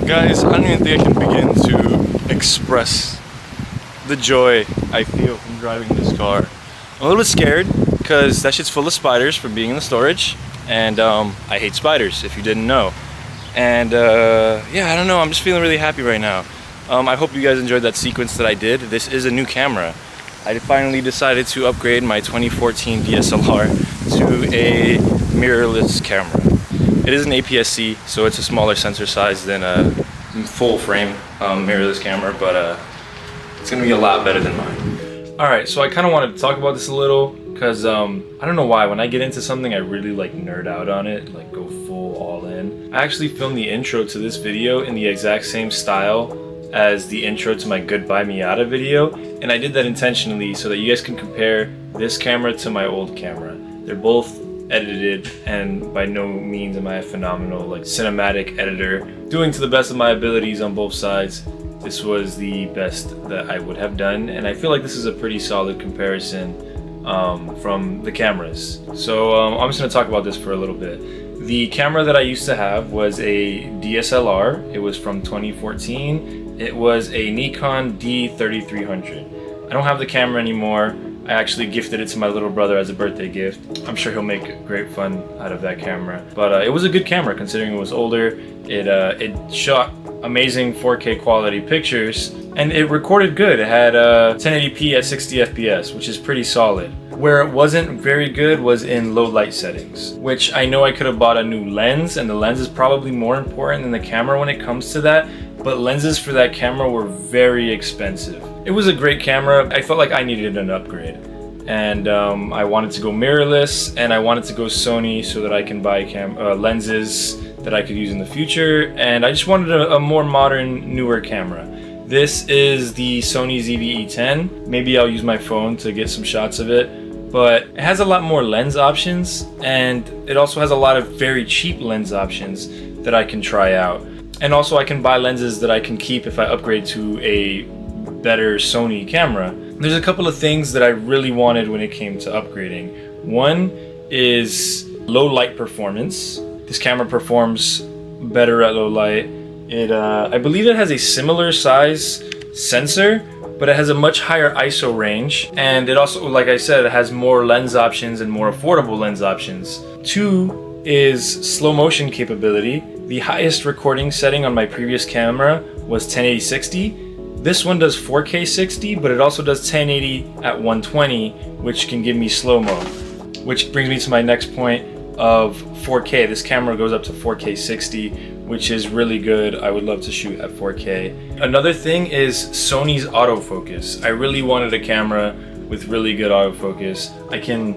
Guys, I don't even think I can begin to express the joy I feel from driving this car. I'm a little bit scared because that shit's full of spiders from being in the storage, and I hate spiders, if you didn't know. And yeah, I don't know, I'm just feeling really happy right now. I hope you guys enjoyed that sequence that I did. This is a new camera. I finally decided to upgrade my 2014 DSLR to a mirrorless camera. It is an APS-C, so it's a smaller sensor size than a full frame mirrorless camera, but it's gonna be a lot better than mine. Alright, so I kind of wanted to talk about this a little, because I don't know why, when I get into something I really like nerd out on it, like go full all in. I actually filmed the intro to this video in the exact same style as the intro to my Goodbye Miata video, and I did that intentionally so that you guys can compare this camera to my old camera. They're both edited, and by no means am I a phenomenal cinematic editor. Doing to the best of my abilities on both sides, this was the best that I would have done, and I feel like this is a pretty solid comparison from the cameras. So I'm just going to talk about this for a little bit. The camera that I used to have was a DSLR. It was from 2014. It was a Nikon D3300. I don't have the camera anymore. I actually gifted it to my little brother as a birthday gift. I'm sure he'll make great fun out of that camera. But it was a good camera considering it was older. It shot amazing 4K quality pictures, and it recorded good. It had 1080p at 60 FPS, which is pretty solid. Where it wasn't very good was in low light settings, which I know I could have bought a new lens, and the lens is probably more important than the camera when it comes to that, but lenses for that camera were very expensive. It was a great camera. I felt like I needed an upgrade, and I wanted to go mirrorless, and I wanted to go Sony so that I can buy lenses that I could use in the future, and I just wanted a more modern, newer camera. This is the Sony ZV E10. Maybe I'll use my phone to get some shots of it, but it has a lot more lens options, and it also has a lot of very cheap lens options that I can try out. And also I can buy lenses that I can keep if I upgrade to a better Sony camera. There's a couple of things that I really wanted when it came to upgrading. One is low light performance. This camera performs better at low light. I believe it has a similar size sensor, but it has a much higher ISO range, and it also, like I said, it has more lens options and more affordable lens options. Two is slow motion capability. The highest recording setting on my previous camera was 1080-60. This one does 4K 60, but it also does 1080 at 120, which can give me slow-mo. Which brings me to my next point of 4K. This camera goes up to 4K 60, which is really good. I would love to shoot at 4K. Another thing is Sony's autofocus. I really wanted a camera with really good autofocus. I can,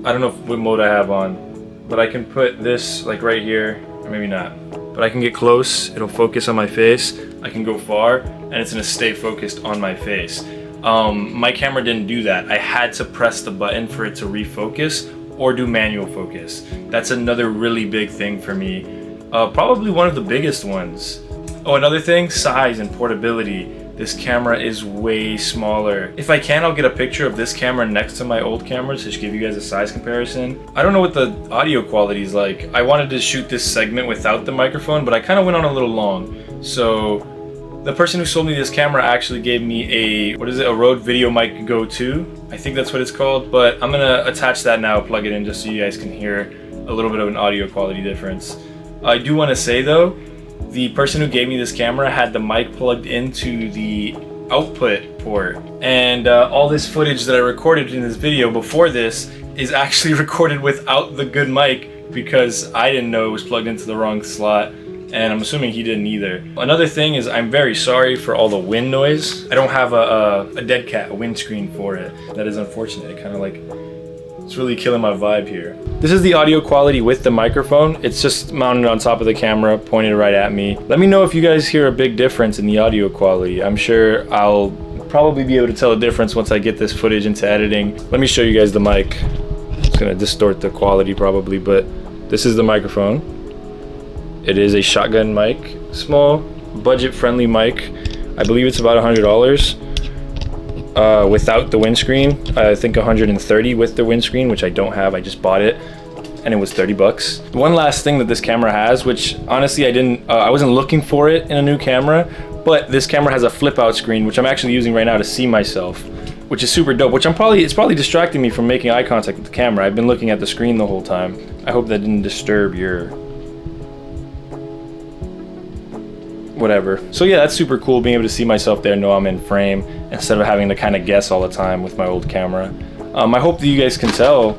I don't know what mode I have on, but I can put this right here, or maybe not. But I can get close, it'll focus on my face. I can go far, and it's gonna stay focused on my face. My camera didn't do that. I had to press the button for it to refocus or do manual focus. That's another really big thing for me. Probably one of the biggest ones. Oh, another thing, size and portability. This camera is way smaller. If I can, I'll get a picture of this camera next to my old camera to give you guys a size comparison. I don't know what the audio quality is like. I wanted to shoot this segment without the microphone, but I kind of went on a little long. So the person who sold me this camera actually gave me a Rode Video Mic Go 2. I think that's what it's called, but I'm gonna attach that now, plug it in just so you guys can hear a little bit of an audio quality difference. I do want to say though, the person who gave me this camera had the mic plugged into the output port, and all this footage that I recorded in this video before this is actually recorded without the good mic because I didn't know it was plugged into the wrong slot, and I'm assuming he didn't either. Another thing is I'm very sorry for all the wind noise. I don't have a dead cat windscreen for it. That is unfortunate. It kind of it's really killing my vibe here. This is the audio quality with the microphone. It's just mounted on top of the camera, pointed right at me. Let me know if you guys hear a big difference in the audio quality. I'm sure I'll probably be able to tell a difference once I get this footage into editing. Let me show you guys the mic. It's gonna distort the quality probably, but this is the microphone. It is a shotgun mic, small, budget-friendly mic. I believe it's about $100. Without the windscreen, I think 130 with the windscreen, which I don't have, I just bought it. and it was 30 bucks. One last thing that this camera has, which honestly I wasn't looking for it in a new camera, but this camera has a flip out screen, which I'm actually using right now to see myself, which is super dope, which it's probably distracting me from making eye contact with the camera. I've been looking at the screen the whole time. I hope that didn't disturb your whatever. So yeah, that's super cool, being able to see myself there, know I'm in frame, instead of having to kind of guess all the time with my old camera. I hope that you guys can tell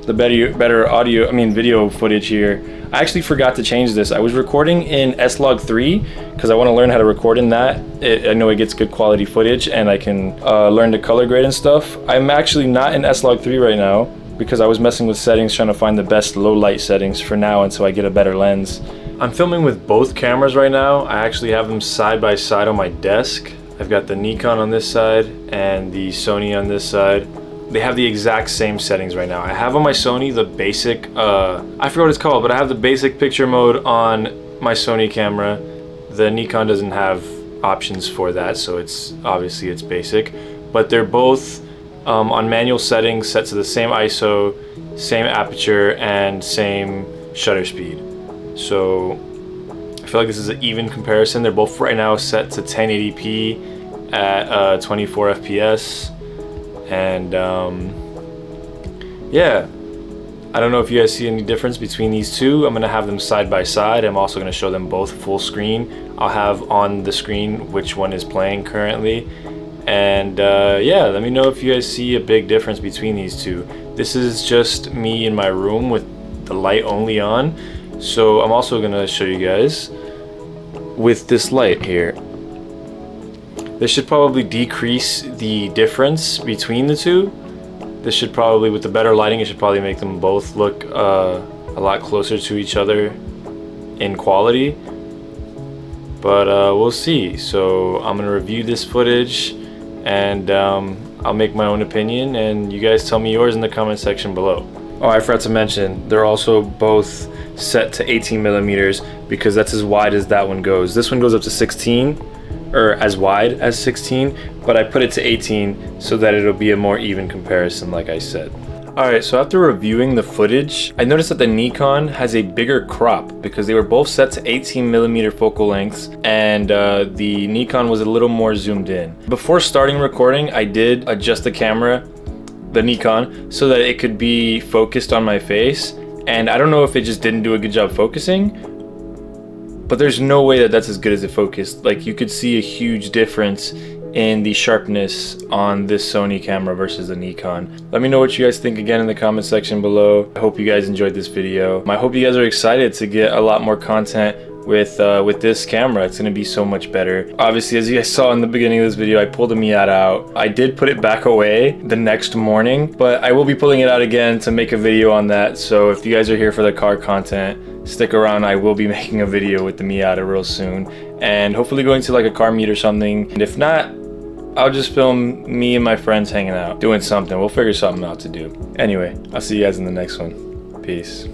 the better audio, video footage here. I actually forgot to change this. I was recording in S-Log 3 because I want to learn how to record in that. I know it gets good quality footage, and I can learn to color grade and stuff. I'm actually not in S-Log 3 right now because I was messing with settings, trying to find the best low light settings for now until I get a better lens. I'm filming with both cameras right now. I actually have them side by side on my desk. I've got the Nikon on this side and the Sony on this side. They have the exact same settings right now. I have on my Sony the basic, I forgot what it's called, but I have the basic picture mode on my Sony camera. The Nikon doesn't have options for that, so it's basic. But they're both on manual settings, set to the same ISO, same aperture, and same shutter speed. So I feel like this is an even comparison. They're both right now set to 1080p at 24 FPS. And yeah, I don't know if you guys see any difference between these two. I'm gonna have them side by side. I'm also gonna show them both full screen. I'll have on the screen which one is playing currently. And yeah, let me know if you guys see a big difference between these two. This is just me in my room with the light only on. So I'm also gonna show you guys with this light here. This should probably decrease the difference between the two. This should probably, with the better lighting, it should probably make them both look a lot closer to each other in quality. But we'll see. So I'm gonna review this footage, and I'll make my own opinion, and you guys tell me yours in the comment section below. Oh, I forgot to mention, they're also both set to 18 millimeters because that's as wide as that one goes. This one goes up to 16, or as wide as 16, but I put it to 18 so that it'll be a more even comparison, like I said. Alright, so after reviewing the footage, I noticed that the Nikon has a bigger crop because they were both set to 18 millimeter focal lengths, and the Nikon was a little more zoomed in. Before starting recording, I did adjust the camera, the Nikon, so that it could be focused on my face, and I don't know if it just didn't do a good job focusing, but there's no way that that's as good as it focused. Like, you could see a huge difference in the sharpness on this Sony camera versus the Nikon. Let me know what you guys think again in the comment section below. I hope you guys enjoyed this video. I hope you guys are excited to get a lot more content with this camera. It's gonna be so much better. Obviously, as you guys saw in the beginning of this video, I pulled the Miata out. I did put it back away the next morning, but I will be pulling it out again to make a video on that. So if you guys are here for the car content, stick around. I will be making a video with the Miata real soon, and hopefully going to like a car meet or something. And if not, I'll just film me and my friends hanging out, doing something. We'll figure something out to do. Anyway, I'll see you guys in the next one. Peace.